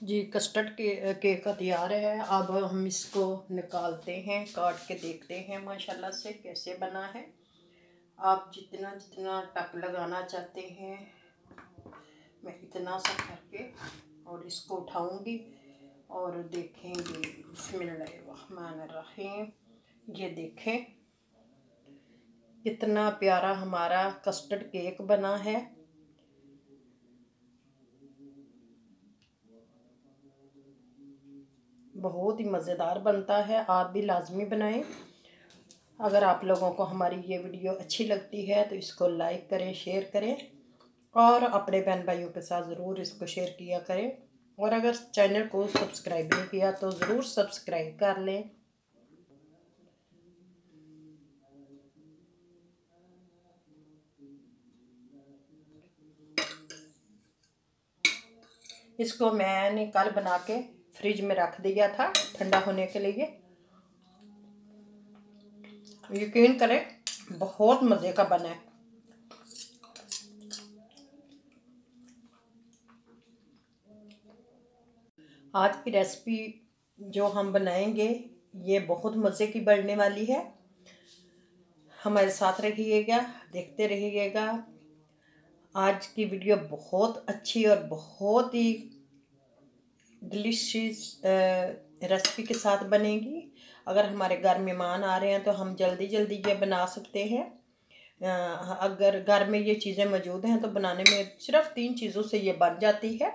जी custard cake का तैयार है। अब हम इसको निकालते हैं, काट के देखते हैं माशाल्लाह से कैसे बना है। आप जितना जितना टक लगाना चाहते हैं मैं इतना सा करके और इसको उठाऊंगी और देखेंगे। बिस्मिल्लाहिर्रहमानिर्रहीम। ये देखें कितना प्यारा हमारा कस्टर्ड केक बना है। बहुत ही मज़ेदार बनता है, आप भी लाजमी बनाएं। अगर आप लोगों को हमारी ये वीडियो अच्छी लगती है तो इसको लाइक करें, शेयर करें और अपने बहन भाइयों के साथ ज़रूर इसको शेयर किया करें। और अगर चैनल को सब्सक्राइब नहीं किया तो ज़रूर सब्सक्राइब कर लें। इसको मैंने कल बना के फ्रिज में रख दिया था ठंडा होने के लिए। यकीन करें बहुत मज़े का बना है। आज की रेसिपी जो हम बनाएंगे ये बहुत मज़े की बनने वाली है। हमारे साथ रहिएगा, देखते रहिएगा। आज की वीडियो बहुत अच्छी और बहुत ही डिलीशियस रेसिपी के साथ बनेगी। अगर हमारे घर मेहमान आ रहे हैं तो हम जल्दी जल्दी ये बना सकते हैं। अगर घर में ये चीज़ें मौजूद हैं तो बनाने में सिर्फ 3 चीज़ों से ये बन जाती है।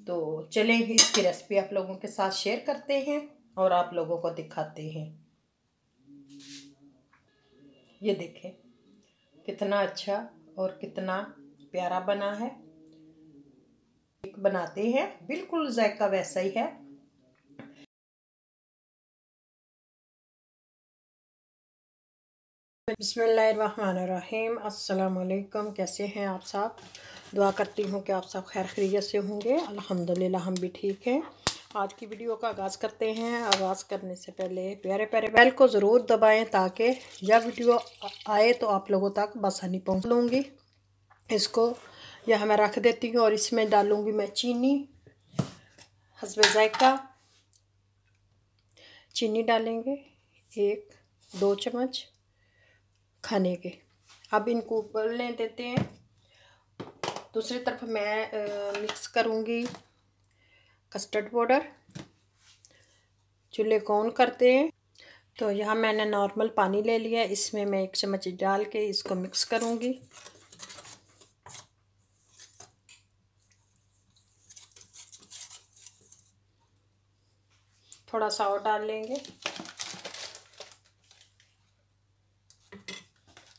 तो चलें इसकी रेसिपी आप लोगों के साथ शेयर करते हैं और आप लोगों को दिखाते हैं। ये देखें कितना अच्छा और कितना प्यारा बना है। बनाते हैं बिल्कुल जायका वैसा ही है। बिस्मिल्लाहिर्रहमानिर्रहीम। अस्सलाम वालेकुम। कैसे हैं आप सब? दुआ करती हूँ कि आप सब खैर खैरियत से होंगे। अल्हम्दुलिल्लाह हम भी ठीक हैं। आज की वीडियो का आगाज़ करते हैं। आगाज़ करने से पहले प्यारे प्यारे बेल को ज़रूर दबाएं ताकि जब वीडियो आए तो आप लोगों तक बसानी पहुँच लूँगी। इसको यह मैं रख देती हूँ और इसमें डालूँगी मैं चीनी हस्बे जायका। चीनी डालेंगे 1-2 चम्मच खाने के। अब इनको उबलने देते हैं। दूसरी तरफ मैं मिक्स करूँगी कस्टर्ड पाउडर। चूल्हे को ऑन करते हैं। तो यहाँ मैंने नॉर्मल पानी ले लिया, इसमें मैं 1 चम्मच डाल के इसको मिक्स करूँगी। थोड़ा सा और डाल लेंगे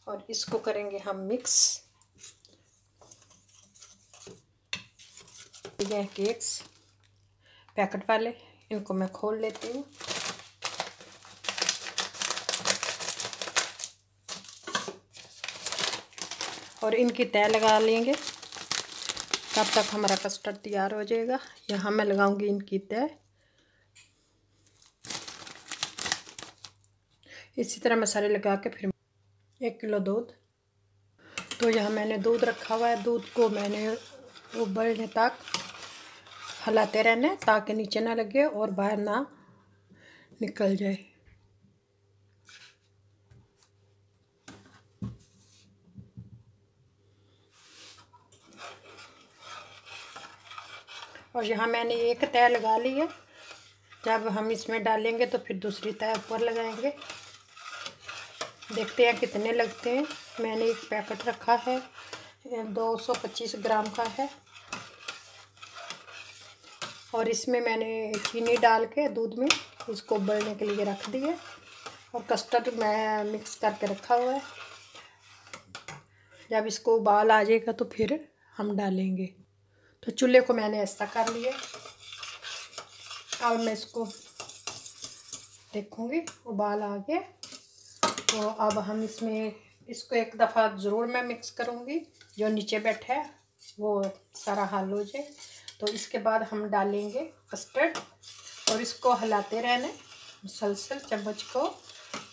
और इसको करेंगे हम मिक्स। ये केक्स पैकेट वाले, इनको मैं खोल लेती हूँ। और इनकी तय लगा लेंगे, तब तक हमारा कस्टर्ड तैयार हो जाएगा। यहाँ मैं लगाऊंगी इनकी तय। इसी तरह मसाले लगा के फिर 1 किलो दूध। तो यहाँ मैंने दूध रखा हुआ है। दूध को मैंने उबलने तक हिलाते रहना है ताकि नीचे ना लगे और बाहर ना निकल जाए। और यहाँ मैंने एक तय लगा ली है। जब हम इसमें डालेंगे तो फिर दूसरी तय ऊपर लगाएंगे। देखते हैं कितने लगते हैं। मैंने एक पैकेट रखा है, 225 ग्राम का है। और इसमें मैंने चीनी डाल के दूध में इसको उबलने के लिए रख दिया और कस्टर्ड मैं मिक्स करके रखा हुआ है। जब इसको उबाल आ जाएगा तो फिर हम डालेंगे। तो चूल्हे को मैंने ऐसा कर लिया। अब मैं इसको देखूंगी उबाल आ गया तो अब हम इसमें इसको एक दफ़ा ज़रूर मैं मिक्स करूंगी, जो नीचे बैठा है वो सारा हल हो जाए। तो इसके बाद हम डालेंगे कस्टर्ड और इसको हिलाते रहना मुसलसल चम्मच को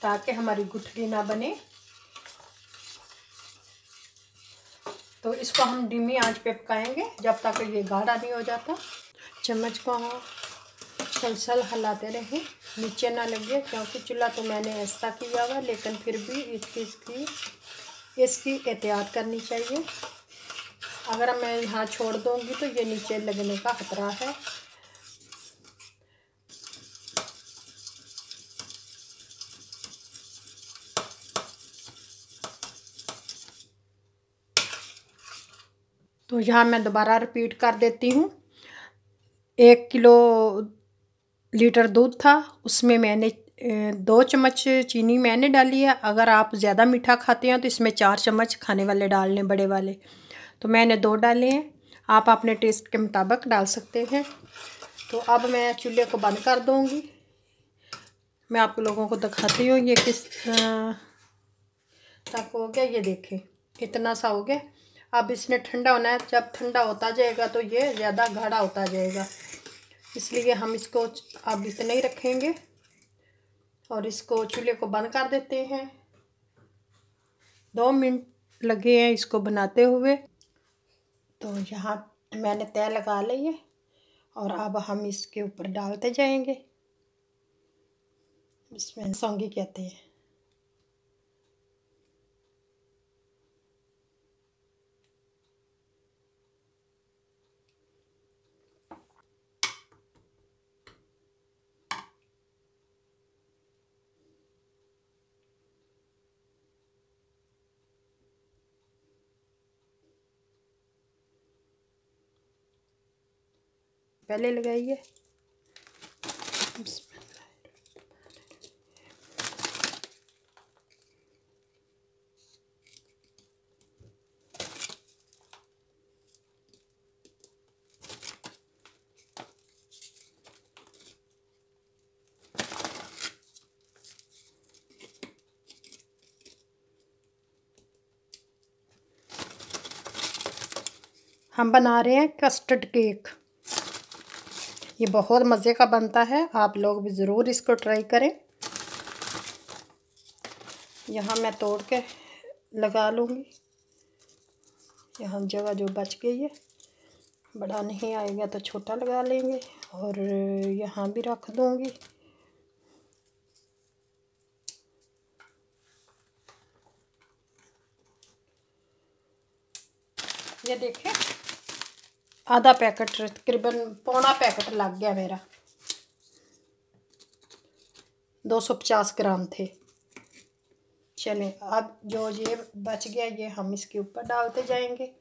ताकि हमारी गुठली ना बने। तो इसको हम धीमी आंच पे पकाएंगे जब तक ये गाढ़ा नहीं हो जाता। चम्मच को सलसल हिलाते रहें, नीचे ना लगे, क्योंकि चूल्हा तो मैंने ऐसा किया हुआ, लेकिन फिर भी इसकी एहतियात करनी चाहिए। अगर मैं यहाँ छोड़ दूँगी तो ये नीचे लगने का खतरा है। तो यहाँ मैं दोबारा रिपीट कर देती हूँ। 1 लीटर दूध था, उसमें मैंने 2 चम्मच चीनी मैंने डाली है। अगर आप ज़्यादा मीठा खाते हैं तो इसमें 4 चम्मच खाने वाले डाल लें, बड़े वाले। तो मैंने 2 डाले हैं, आप अपने टेस्ट के मुताबिक डाल सकते हैं। तो अब मैं चूल्हे को बंद कर दूँगी। मैं आप लोगों को दिखाती हूँ ये किस तक हो गया। ये देखें, इतना सा हो गया। अब इसने ठंडा होना है, जब ठंडा होता जाएगा तो ये ज़्यादा गाढ़ा होता जाएगा, इसलिए हम इसको अब इतना ही रखेंगे और इसको चूल्हे को बंद कर देते हैं। 2 मिनट लगे हैं इसको बनाते हुए। तो यहाँ मैंने तय लगा ली है और अब हम इसके ऊपर डालते जाएंगे। इसमें सौंगी कहते हैं। पहले लगाइए। हम बना रहे हैं कस्टर्ड केक। ये बहुत मज़े का बनता है, आप लोग भी ज़रूर इसको ट्राई करें। यहाँ मैं तोड़ के लगा लूँगी, यहाँ जगह जो बच गई है। बड़ा नहीं आएगा तो छोटा लगा लेंगे और यहाँ भी रख दूँगी। ये देखें, आधा पैकेट, तकरीबन पौना पैकेट लग गया मेरा। 250 ग्राम थे। चलें, अब जो ये बच गया ये हम इसके ऊपर डालते जाएंगे।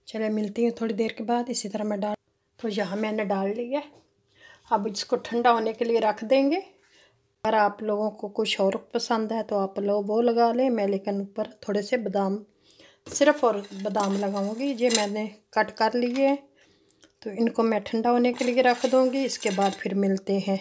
चले, मिलती हैं थोड़ी देर के बाद। इसी तरह मैं तो यहाँ मैंने डाल लिया। अब इसको ठंडा होने के लिए रख देंगे। अगर आप लोगों को कुछ और पसंद है तो आप लोग वो लगा लें। मैं लेकिन ऊपर थोड़े से बादाम, सिर्फ और बादाम लगाऊंगी। ये मैंने कट कर लिए हैं, तो इनको मैं ठंडा होने के लिए रख दूंगी। इसके बाद फिर मिलते हैं।